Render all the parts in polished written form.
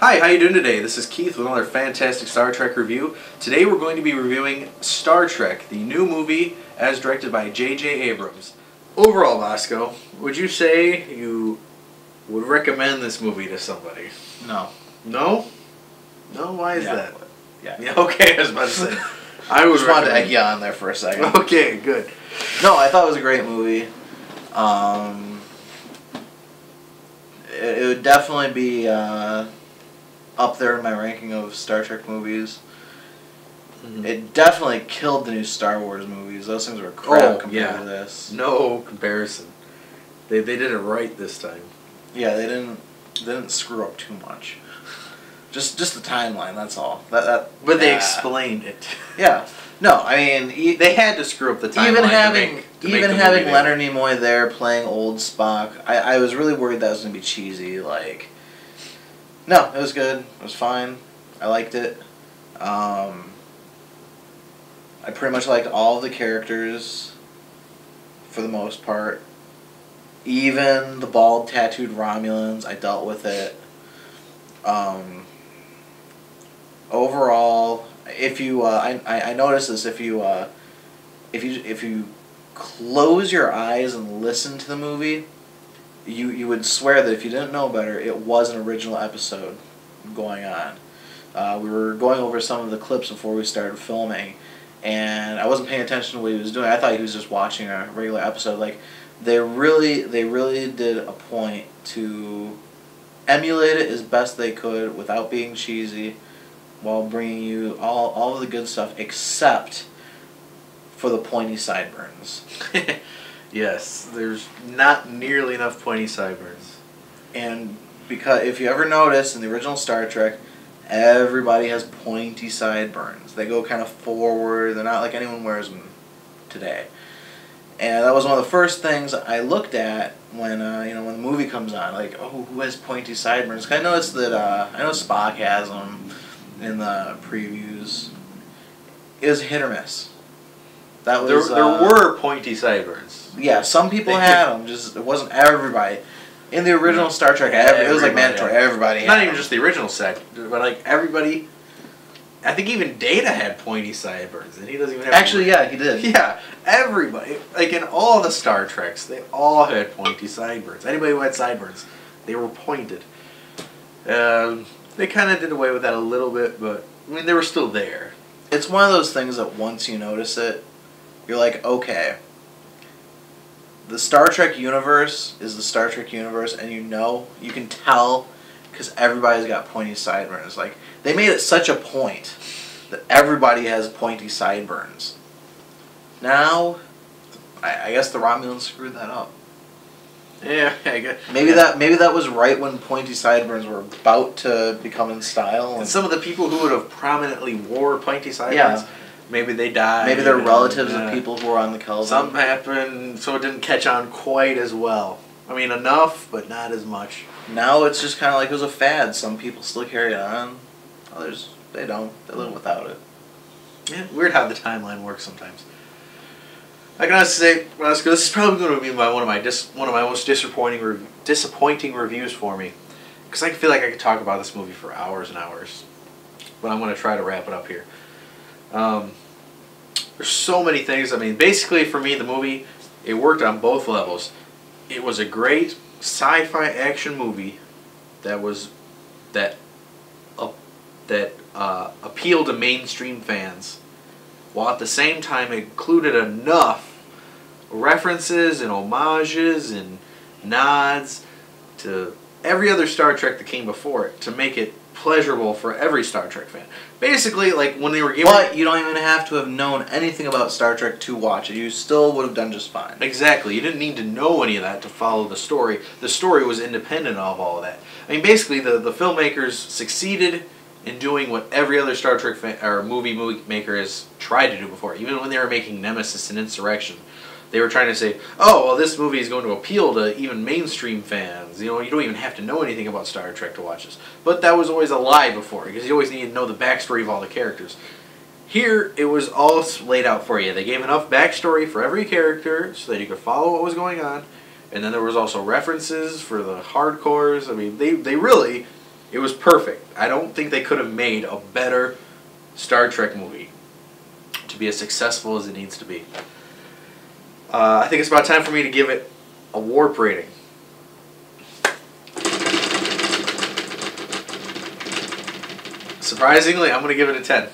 Hi, how you doing today? This is Keith with another fantastic Star Trek review. Today we're going to be reviewing Star Trek, the new movie as directed by J.J. Abrams. Overall, Bosco, would you say you would recommend this movie to somebody? No. No? No? Why is that? Yeah. Okay, I was about to say. I just wanted to egg you on there for a second. Okay, good. No, I thought it was a great movie. It would definitely be up there in my ranking of Star Trek movies. Mm-hmm. It definitely killed the new Star Wars movies. Those things were crap compared to this. No comparison. They did it right this time. Yeah, they didn't screw up too much. Just the timeline, that's all. But they explained it. Yeah. No, I mean they had to screw up the timeline. Even having Leonard Nimoy there playing old Spock, I was really worried that was gonna be cheesy. Like, no, it was good. It was fine. I liked it. I pretty much liked all of the characters for the most part. Even the bald tattooed Romulans, I dealt with it. Overall, if you I noticed this, if you close your eyes and listen to the movie, you would swear that if you didn't know better, it was an original episode going on. We were going over some of the clips before we started filming, and I wasn't paying attention to what he was doing. I thought he was just watching a regular episode. Like, they really did a point to emulate it as best they could without being cheesy, while bringing you all of the good stuff except for the pointy sideburns. Yes, there's not nearly enough pointy sideburns. And because if you ever notice in the original Star Trek, everybody has pointy sideburns. They go kind of forward. They're not like anyone wears them today. And that was one of the first things I looked at when when the movie comes on. Like, oh, who has pointy sideburns? I noticed that I know Spock has them in the previews. It was hit or miss. That was there were pointy sideburns. Yeah, some people had them. Just it wasn't everybody. In the original Star Trek, it was like mandatory. Everybody had not even them. just the original set, but like everybody. I think even Data had pointy sideburns, and he doesn't even have. Actually, yeah, he did. Yeah, everybody, like in all the Star Treks, they all had pointy sideburns. Anybody who had sideburns, they were pointed. They kind of did away with that a little bit, but I mean, they were still there. It's one of those things that once you notice it, you're like, okay. The Star Trek universe is the Star Trek universe, and you can tell, because everybody's got pointy sideburns. Like, they made it such a point that everybody has pointy sideburns. Now, I guess the Romulans screwed that up. Yeah, I guess. Maybe that was right when pointy sideburns were about to become in style. And some of the people who would have prominently wore pointy sideburns, maybe they died. Maybe they're relatives of people who were on the Kelvin. Something happened, so it didn't catch on quite as well. I mean, enough, but not as much. Now it's just kind of like it was a fad. Some people still carry it on. Others, they don't. They live without it. Yeah, weird how the timeline works sometimes. I can honestly say, this is probably going to be one of my most disappointing reviews for me, because I feel like I could talk about this movie for hours and hours, but I'm going to try to wrap it up here. There's so many things. I mean, basically for me, the movie, it worked on both levels. It was a great sci-fi action movie that appealed to mainstream fans, while at the same time it included enough references and homages and nods to every other Star Trek that came before it to make it pleasurable for every Star Trek fan. Basically, like when they were giving... But you don't even have to have known anything about Star Trek to watch it. You still would have done just fine. Exactly. You didn't need to know any of that to follow the story. The story was independent of all of that. I mean, basically, the filmmakers succeeded in doing what every other Star Trek movie maker has tried to do before. Even when they were making Nemesis and Insurrection, they were trying to say, oh, well, this movie is going to appeal to even mainstream fans. You know, you don't even have to know anything about Star Trek to watch this. But that was always a lie before, because you always needed to know the backstory of all the characters. Here, it was all laid out for you. They gave enough backstory for every character so that you could follow what was going on. And then there was also references for the hardcores. I mean, they really It was perfect. I don't think they could have made a better Star Trek movie to be as successful as it needs to be. I think it's about time for me to give it a warp rating. Surprisingly, I'm going to give it a 10.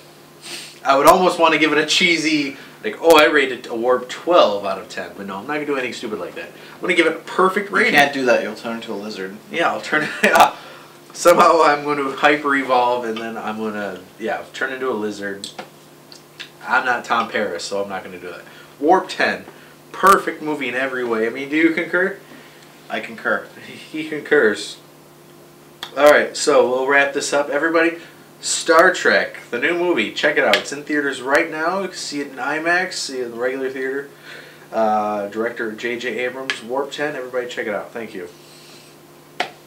I would almost want to give it a cheesy, like, oh, I rated a warp 12 out of 10. But no, I'm not going to do anything stupid like that. I'm going to give it a perfect rating. You can't do that. You'll turn into a lizard. Yeah, I'll turn it... Somehow I'm going to hyper-evolve, and then I'm going to, turn into a lizard. I'm not Tom Paris, so I'm not going to do that. Warp 10. Perfect movie in every way. I mean, do you concur? I concur. He concurs. Alright, so we'll wrap this up. Everybody, Star Trek, the new movie. Check it out. It's in theaters right now. You can see it in IMAX, see it in the regular theater. Director J.J. Abrams, Warp 10. Everybody check it out. Thank you.